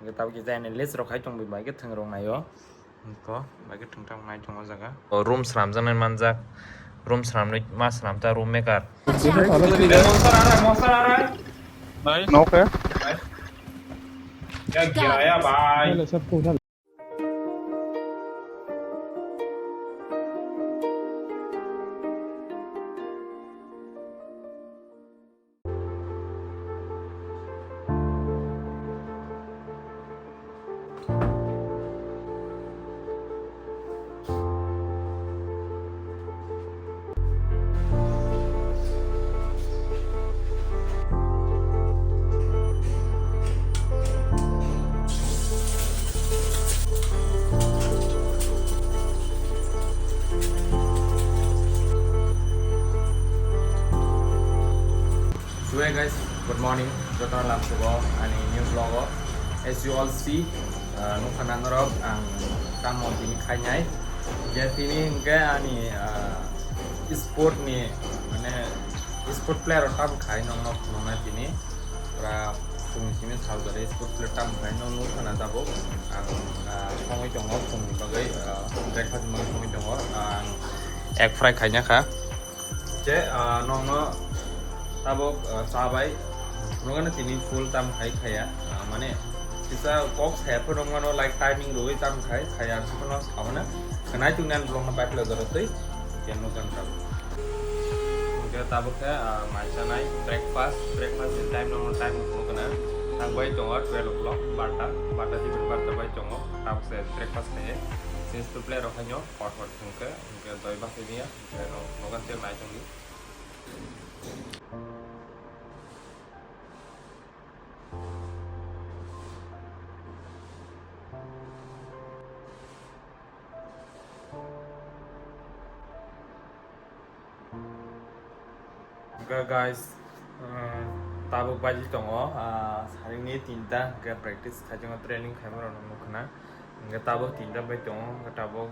người ta cái này list rồi khai trong bị bài cái thằng rong này yo có bài cái thằng trong này trong nó ra room sram jangan manjak room sram nih mas sram ta room maker monster आ रहा है भाई knock है क्या गिराया भाई सबको उठा So hey guys, good morning. Kita dalam sebuah new vlog. As you all see, nukanan rob ang kamu ini kanyai. Jadi ini enggak sport nih, mana sport player tam kai nong ini. Pra fungsi hal dari sport player tam kai nong nukanan tabo. Ang kami jongok fungsi bagai breakfast magi kami jongok. Egg fry kayaknya kah? Jadi nong tabok sabai nongan tini full tam khai mane bisa box have nongan like timing roi tam khai suno awna kanai tungnan blong na patle dorotoi keno kan tab ke tabok ka maisa nai breakfast in time nongan time no kana tang bai tonga 12 o'clock bata ji bar bai tonga tab se breakfast ne since to play rohanyo hot thungke ke doi ba ke dia no kan te mai tongi guys, tabuk baji tongo, hari ini tinta ke practice kajang training kamera nong kena, nggak tabuk tinta bayi tongo, nggak tabuk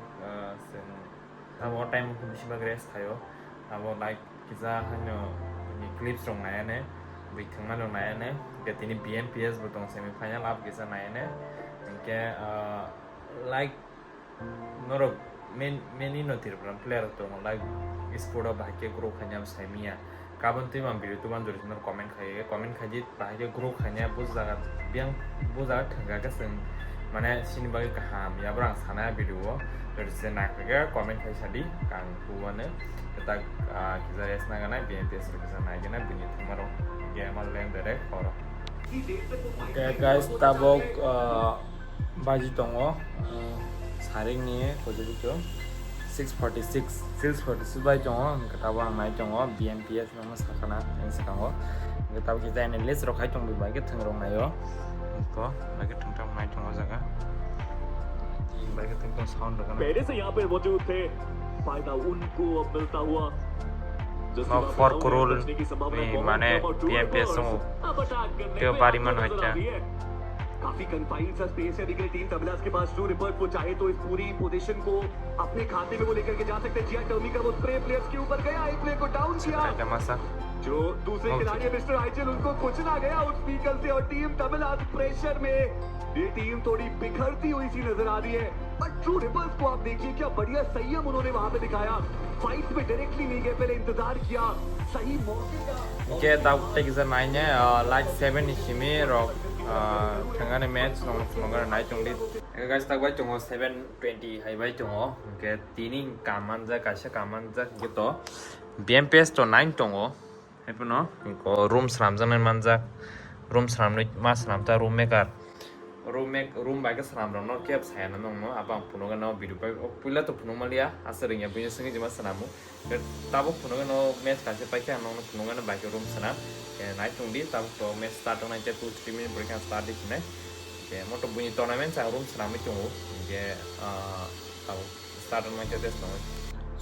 tabuk time mungkin bisa bagres kayo, tabuk like kita hanya ini clips rong naya ne, bikin mana rong naya ne, kita ini BMPS butong semi final up kita naya ne, nggak like norok main ini notir player tongo like sport bahkan grow kanyam semia. Kapan tuh mampir itu mandur itu komen kaji bahaya grup hanya buzagat biang buzagat enggak keseng mana sini bagi kaham ya berang sana video dari sana kerja komen kaji tadi kang buana kita kita resna karena BNPS kita naik karena bunyi tomorrow ya malu yang derek orang oke guys tabok baji tongo saring nih kode itu 646 by jong katawa mai jong BMPS no mas kana yang sekango katawa kita ini list ro khai jong bi bai ke thang rong ayo ko bai ke thang mai jong jaga bai ke thang sound ro kana पहले से यहाँ पे मौजूद थे फायदा उनको अब मिलता हुआ no for crore माने BMPS हो त्यो बारी मन होता काफी कन्फाइंड सा स्पेस है दिख रही टीम तबलास के पास जो रिपर्ट वो चाहे तो इस पूरी पोजीशन को अपने खाते में वो लेकर के जा सकते हैं जिया टर्मी का वो स्प्रे प्लेयर्स के ऊपर गया एक प्लेयर को डाउन किया जो दूसरे खिलाड़ी मिस्टर आइचल उनको कुचला गया उस व्हीकल से और टीम तबलास प्रेशर में ये टीम थोड़ी बिखरती हुई सी नजर आ रही है बट ट्रू रिपर्स को आप देखिए क्या बढ़िया संयम उन्होंने वहां पे दिखाया फाइट में डायरेक्टली नहीं गए पहले इंतजार किया सही मौके का के दाउ टेक इज नाइने लाइक 7 इसिमी रॉक थंगाने मैच नंगर नाइ चंगली गाइस तक बाय चंगो 720 हाइ बाय चंगो के तिनी कामानजा कासे कामानजा गितो BMPS तो 9 चंगो हेपनो को रूम स्रामजन मानजा रूम स्रामनि मा स्रामता रूम बाइक स्राम रंग के Saina नंगनो abang punoga no bidu pai pula to puno malia asering ya punya sengi jema sanamu tabuk punoga no match kase pai ka no punoga no baik room sana ke naik tungdi tabuk to match start na 2-3 minute break start di sini ke moto bunyi tournament sa room sana mi tunggu ke tabuk start na tes no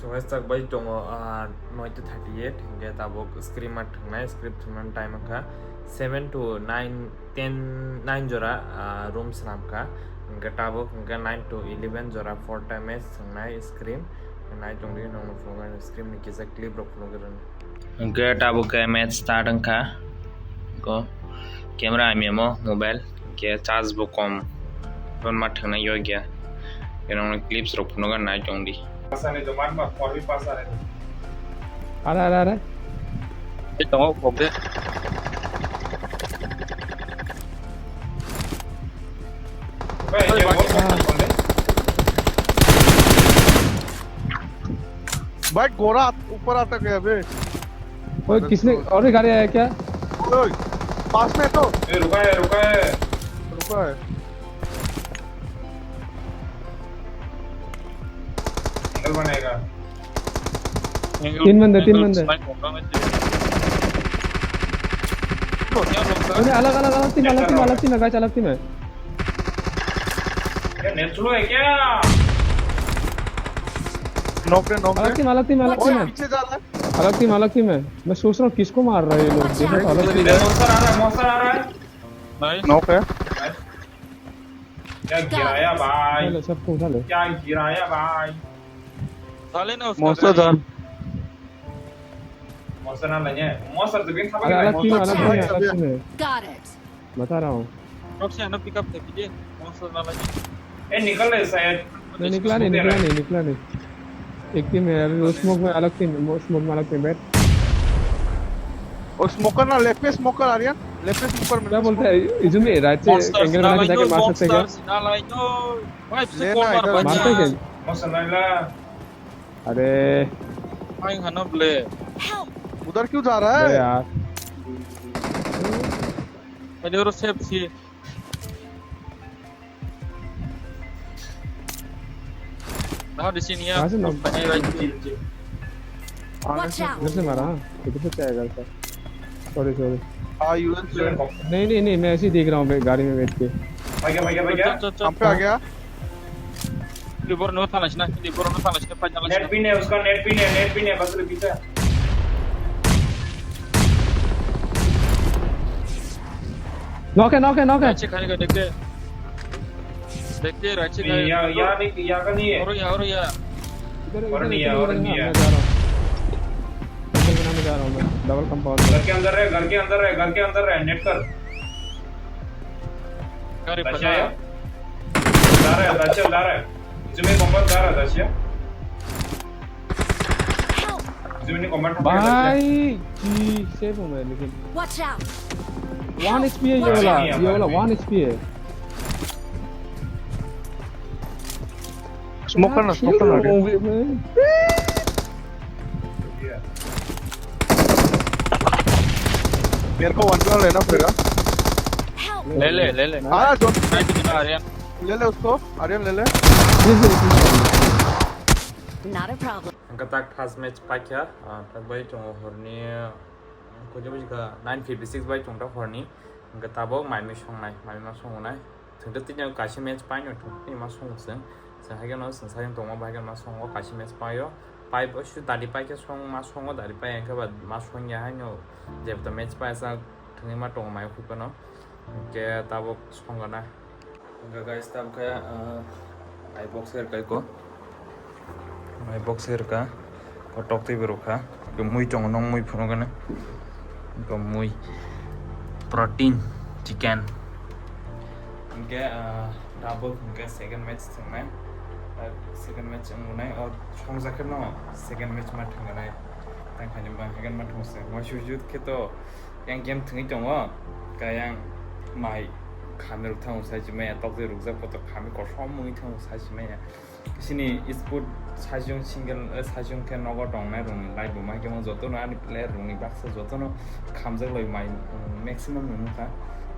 so hashtag bai tongo 9:38 ke tabuk screen mat na script man time ka 7 to 9 jora room snap ka nga tabok nga 9 to 11 jora 4 times na screen na jong di nong phone screen ni kisa clip ro phone garan nga tabok ka match start ka ko camera ami mo mobile ke charge bo kom don ma thana yo gya erong clips rok phuno ga nai tong di pasane do man ma korbi pasane Ada. tong ko be Bhai ye बहुत बंदे भाई गोरा ऊपर आता गया बे ओए किसने और भी गाड़ी आया क्या? ओए पास में तो ये रुका है रुका है एंगल बनेगा तीन बंदे अलग टीम अलग टीम है क्या नेट स्लो है क्या नॉक अलग टीम ओए पीछे जा रहा है अलग टीम है मैं सोच रहा हूँ किसको मार रहा है ये लोग देखो तो अलग टीम है मौसर आ रहा है नॉक है क्या गिराया भाई चलो सबको उठा लो क्या गिराया भाई मौसर जान मौसर ना लगे मौसर तो बिन खबर अलग टीम अलग टीम है। Got it. बता रहा हूँ ए निकल रहे शायद नहीं निकला नहीं एक टीम है अभी वो स्मोक में अलग टीम बैठ और स्मोकर ना लेफ्ट पे स्मोकर आ रही है लेफ्ट पे स्मोकर क्या बोलते हैं इजुमी राइट से एंगल बना के जाके मार सकते हैं क्या मारते हैं क्या मौसर ना अरे Help. उधर क्यों जा रहा अरे है यार कहाँ से नॉक Watch out. इधर से मारा इधर से क्या है घर पर सॉरी हाँ यूएन से नहीं मैं ऐसे ही देख रहा हूँ गाड़ी में बैठ के भाई हम पे आ गया नेट पिन है उसका नेट पिन है बस पीछे नॉक है या का नहीं है इधर और नहीं है। मैं जा रहा हूँ मैं डबल कंपाउंड घर के अंदर रहे नेट कर दाशिया या जा रहा है इसमें कंपाउंड जा रहा है दाशिया Help. इसमें कंपाउंड भाई जी सेव हूँ मैं लेकिन Watch out. 1 HP है ये वाला 1 HP है स्मोकर ना आ गया मेरे को वन टू लेना पड़ेगा Help. ले हाँ जो ले उसको आर्यन ले Not a problem. Angkatak has match pakia bai chong horni ko je bujika 956 bai chong ta horni angkatabo mai mi ma songnai thengda tinya kashi match paino thukni ma songseng sa hagen no sang sayang tongma ba hagen ma songo kashi match payo pai bo shu dali pai ke song ma songo dali pai angka ba ma song ya hanyo jeb ta match pai sa thengni ma tong mai khu kono ke tabo songana angka guys tab ka ai boxer kai ko mai boxer ka ko tok te beruka ke mui chong nong mui phuno kana ko mui protein chicken ke double ke second match thungnai second match ngunai or chong jaket no second match ma thungnai tang khani ba hagan ma thungse mo shujut ke to yang game thungi chongo ka yang mai khamer thang sai chme tok te rukja ko to khami ko som mui thang sai chme sini sport sajong single sajong ke nogo dongnai rung lai bu mai ke mo joto na ani player rung ni baksa joto no khamjak loi mai maximum nu ka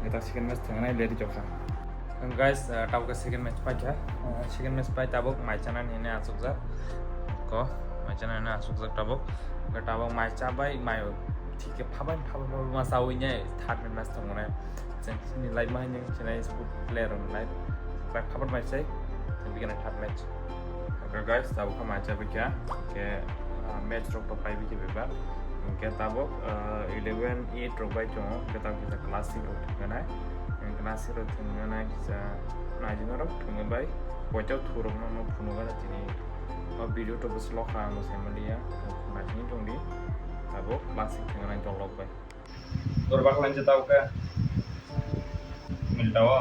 eta second match thangnai leri jokha guys tau ka second match pa kya second match pa tabok mai chana ni ne asukja ko mai chana na asukja tabok ka tabok mai cha bai mai thik ke phaba ma sawi nya third match thangnai sini lai mai ni chana sport player rung lai ba khabar mai sai begin a third match okay guys tabo ka match ab kya ke match rok to pai bi ke beba ke tabo 11 8 rok bai chong ke tabo ke classic rok thana classic rok thana kisa na jino rok thunga bai pochau thurok no phuno ga tini video to bus lokha mo semaliya na jini tongdi tabo classic thana chong lok bai dor baklan je tabo ka मिलता हो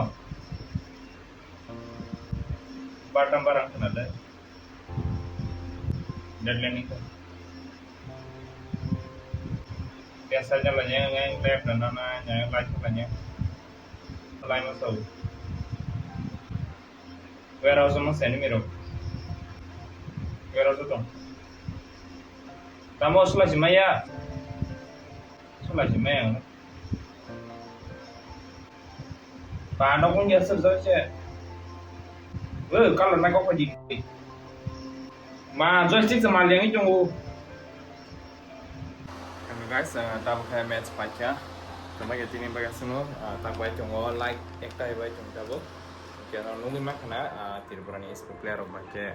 bottom बारं खोनादों deadline को biasa jalannya yang left dan nana yang right jalannya lain masuk warehouse sama sini miro warehouse tuh kamu sulai jemaya Paano kung yes sir siya kalau naik apa di ma joystick sama yang itu guys, tabu kayak match baca, cuma ya ini bagai semua, tabu baca ngol like, ekta baca cuma tabu, jangan nunggu makna, tidak berani e-sport player baca,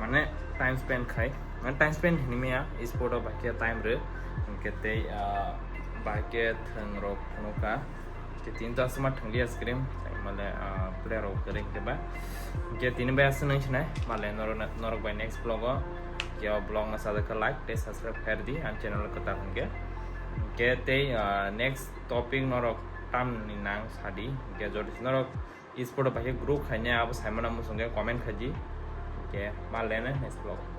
mana time spend kai, mana time spend ini mia e-sport baca time re, kita baca tengrok nuka, kita inta semua tengli screen, malah player kering keba, kita ini baca seneng sih malah norok by next vlog या blog में सादा का like ते subscribe कर दी और channel को ताकन के कहते नेक्स्ट टॉपिक नरक टाइम निनांग सादी के जो नरक इस फोटो पाके ग्रुप खाने आप साइमन मुसंगे कमेंट खजी के माल लेने नेक्स्ट ब्लॉग